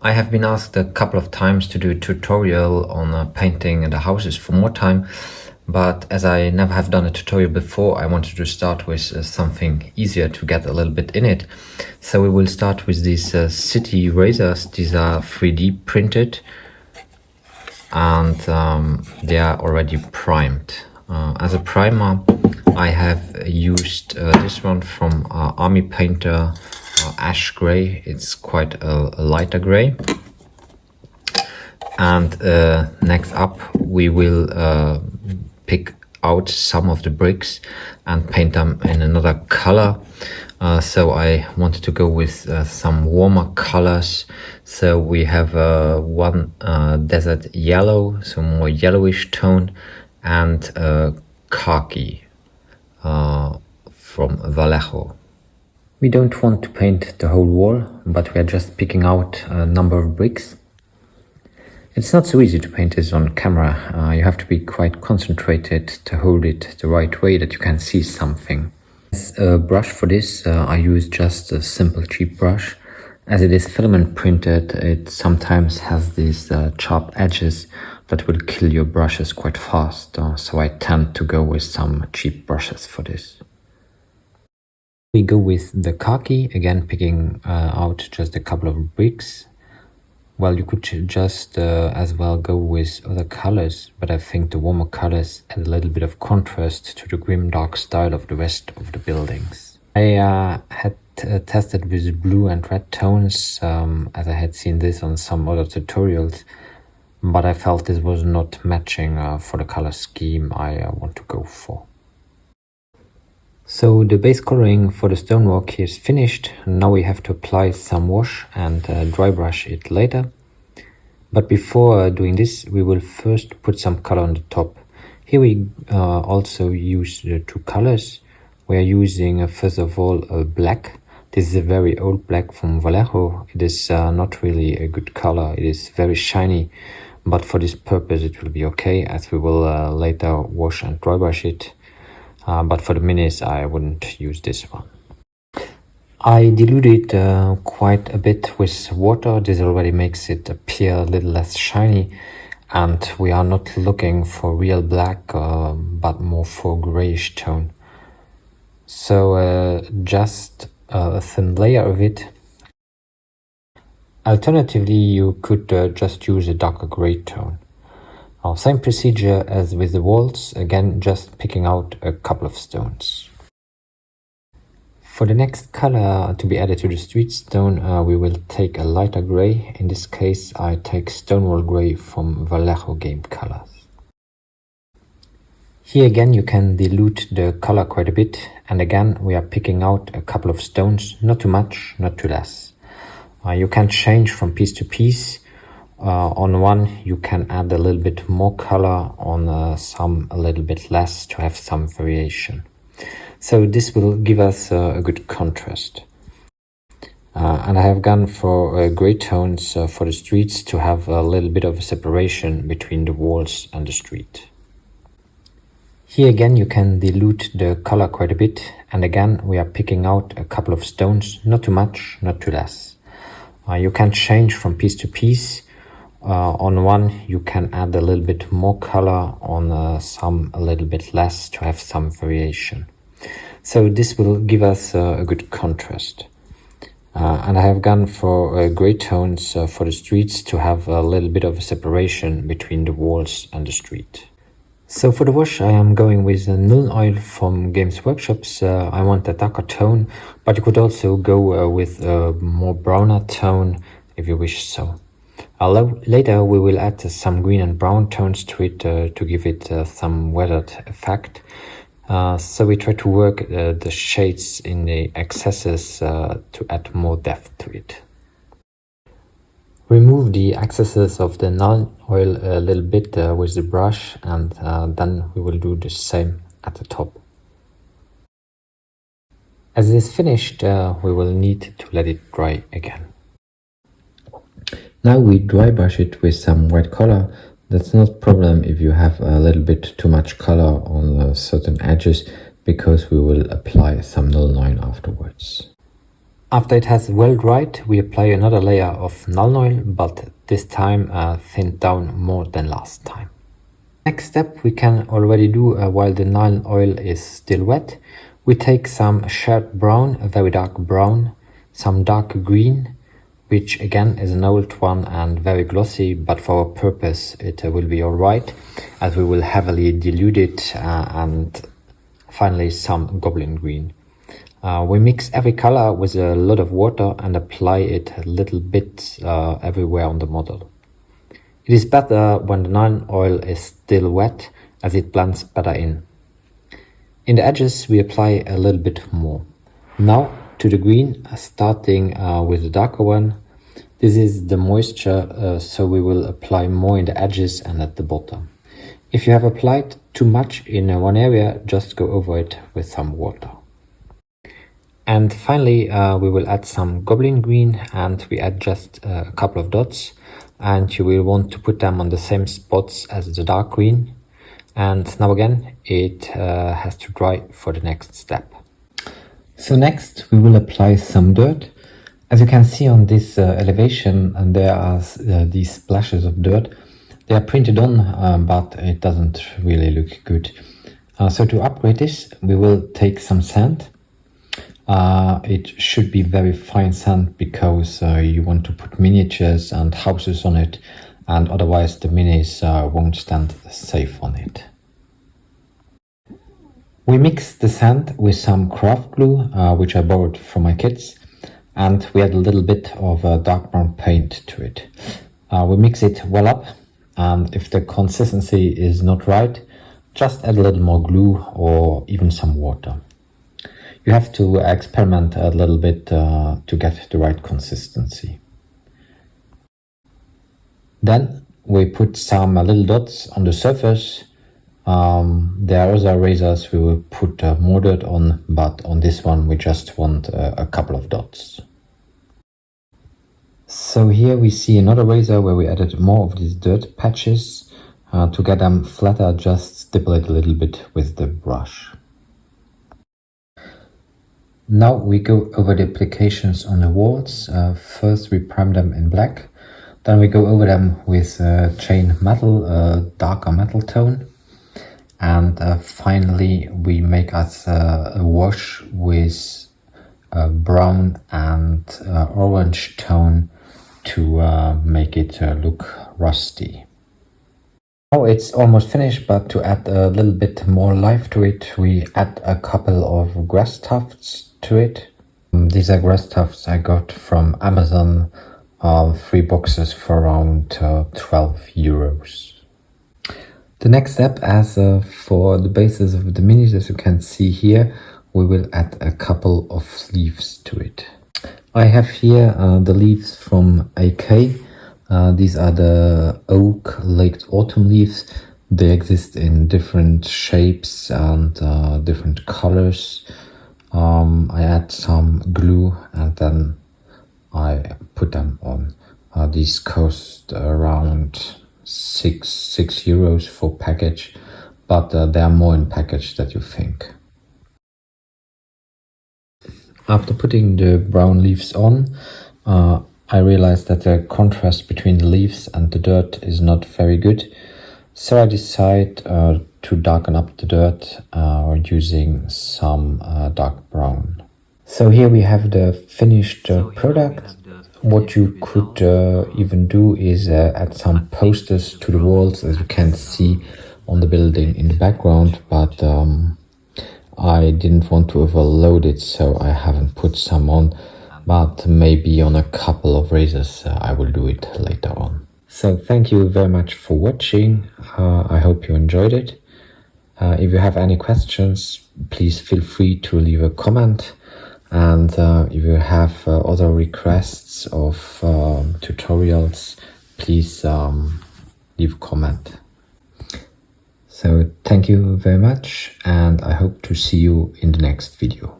I have been asked a couple of times to do a tutorial on painting the houses for Mordheim, but as I never have done a tutorial before, I wanted to start with something easier to get a little bit in it. So we will start with these city razors. These are 3D printed and they are already primed. As a primer, I have used this one from Army Painter, ash gray. It's quite a lighter gray. And next up we will pick out some of the bricks and paint them in another color. So I wanted to go with some warmer colors. So we have one desert yellow, so more yellowish tone, and khaki from Vallejo. We don't want to paint the whole wall, but we are just picking out a number of bricks. It's not so easy to paint this on camera. You have to be quite concentrated to hold it the right way that you can see something. As a brush for this, I use just a simple cheap brush. As it is filament printed, it sometimes has these sharp edges that will kill your brushes quite fast. So I tend to go with some cheap brushes for this. We go with the khaki, again picking out just a couple of bricks. Well, you could just as well go with other colors, but I think the warmer colors add a little bit of contrast to the grim dark style of the rest of the buildings. I had tested with blue and red tones, as I had seen this on some other tutorials, but I felt this was not matching for the color scheme I want to go for. So the base coloring for the stonework here is finished. Now we have to apply some wash and dry brush it later. But before doing this, we will first put some color on the top. Here we also use the two colors. We are using first of all black. This is a very old black from Vallejo. It is not really a good color. It is very shiny, but for this purpose it will be okay, as we will later wash and dry brush it. But for the minis, I wouldn't use this one. I diluted quite a bit with water. This already makes it appear a little less shiny. And we are not looking for real black, but more for grayish tone. So just a thin layer of it. Alternatively, you could just use a darker gray tone. Same procedure as with the walls, again just picking out a couple of stones. For the next color to be added to the street stone, we will take a lighter gray. In this case I take Stonewall Gray from Vallejo Game Colors. Here again you can dilute the color quite a bit, and again we are picking out a couple of stones, not too much, not too less. You can change from piece to piece. On one you can add a little bit more color, on some a little bit less, to have some variation. So this will give us a good contrast. And I have gone for gray tones for the streets to have a little bit of a separation between the walls and the street. Here again you can dilute the color quite a bit, and again we are picking out a couple of stones, not too much, not too less. You can change from piece to piece. On one you can add a little bit more color, on some a little bit less, to have some variation. So this will give us a good contrast. And I have gone for gray tones for the streets to have a little bit of a separation between the walls and the street. So for the wash I am going with Null Oil from Games Workshops. I want a darker tone, but you could also go with a more browner tone if you wish so. Later we will add some green and brown tones to it to give it some weathered effect. So we try to work the shades in the excesses to add more depth to it. Remove the excesses of the null oil a little bit with the brush, and then we will do the same at the top. As it is finished, we will need to let it dry again. Now we dry brush it with some white color. That's not a problem if you have a little bit too much color on certain edges, because we will apply some null line afterwards. After it has well dried, we apply another layer of Nuln oil, but this time thinned down more than last time. Next step we can already do while the Nuln oil is still wet. We take some shard brown, a very dark brown, some dark green, which again is an old one and very glossy, but for our purpose it will be alright, as we will heavily dilute it, and finally some goblin green. We mix every color with a lot of water and apply it a little bit everywhere on the model. It is better when the Nuln oil is still wet, as it blends better in. In the edges we apply a little bit more. Now to the green, starting with the darker one. This is the moisture, so we will apply more in the edges and at the bottom. If you have applied too much in one area, just go over it with some water. And finally, we will add some goblin green, and we add just a couple of dots, and you will want to put them on the same spots as the dark green. And now again, it has to dry for the next step. So next we will apply some dirt. As you can see on this elevation, and there are these splashes of dirt. They are printed on, but it doesn't really look good. So to upgrade this, we will take some sand. It should be very fine sand, because you want to put miniatures and houses on it, and otherwise the minis won't stand safe on it. We mix the sand with some craft glue, which I borrowed from my kids, and we add a little bit of dark brown paint to it. We mix it well up, and if the consistency is not right, just add a little more glue or even some water. You have to experiment a little bit to get the right consistency. Then we put some little dots on the surface. There are other razors we will put more dirt on, but on this one we just want a couple of dots. So here we see another razor where we added more of these dirt patches. To get them flatter, just stipple it a little bit with the brush. Now we go over the applications on the walls. First we prime them in black, then we go over them with chain metal, a darker metal tone, and finally we make us a wash with brown and orange tone to make it look rusty. Now it's almost finished, but to add a little bit more life to it, we add a couple of grass tufts to it. These are grass tufts I got from Amazon, 3 boxes for around 12 euros. The next step, as for the bases of the minis, as you can see here, we will add a couple of leaves to it. I have here the leaves from AK. These are the oak late autumn leaves. They exist in different shapes and different colors. I add some glue and then I put them on. These cost around 6 euros for package, but there are more in package than you think. After putting the brown leaves on, I realized that the contrast between the leaves and the dirt is not very good, so I decided to darken up the dirt using some dark brown. So here we have the finished product. What you could even do is add some posters to the walls, as you can see on the building in the background, but I didn't want to overload it, so I haven't put some on, but maybe on a couple of razors I will do it later on. So thank you very much for watching. I hope you enjoyed it. If you have any questions, please feel free to leave a comment, and if you have other requests of tutorials, please leave a comment. So thank you very much, and I hope to see you in the next video.